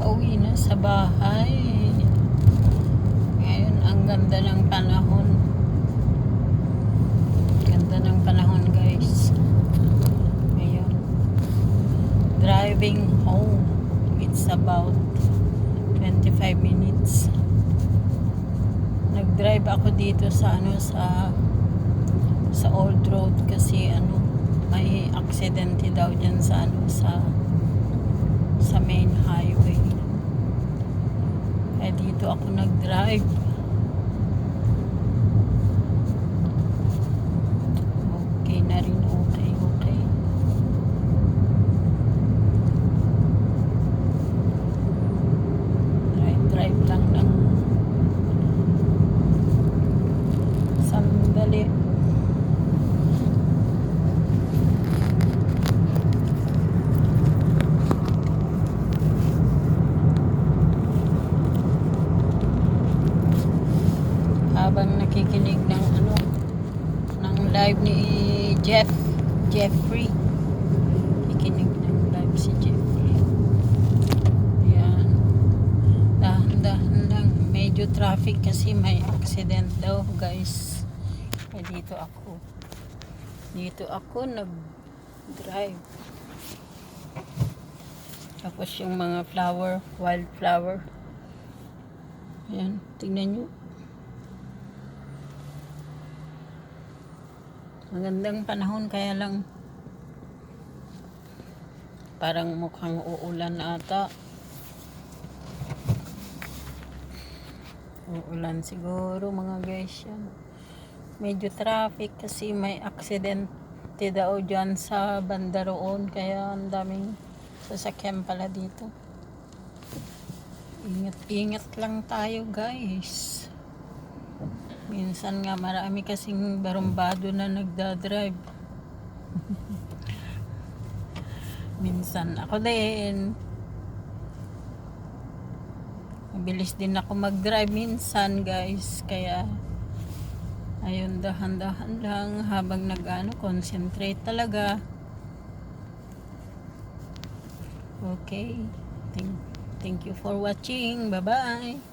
Pauwi na sa bahay. Ngayon, ang ganda ng panahon. Ganda ng panahon, guys. Ngayon, driving home. It's about 25 minutes. Nag-drive ako dito sa sa old road kasi may aksidente daw dyan sa sa main highway. Kaya dito ako nag-drive. Okay na rin, okay. Drive lang ng sandali. Habang nakikinig ng live ni Jeffrey. Kikinig ng live si Jeffrey. Ayan. Dahan-dahan lang. Medyo traffic kasi may accident daw, guys. Kaya dito ako nag-drive. Tapos yung mga wildflower. Ayan, tingnan nyo. Magandang panahon, kaya lang parang mukhang uulan ata. Uulan siguro, mga guys, yan. Medyo traffic kasi may aksidente daw dyan sa banda roon, kaya ang daming sasakyan pala dito. Ingat lang tayo, guys. Minsan nga marami kasing barumbado na nagdadrive. Minsan ako din. Mabilis din ako mag-drive minsan, guys. Kaya ayun, dahan-dahan lang habang concentrate talaga. Okay. Thank you for watching. Bye-bye.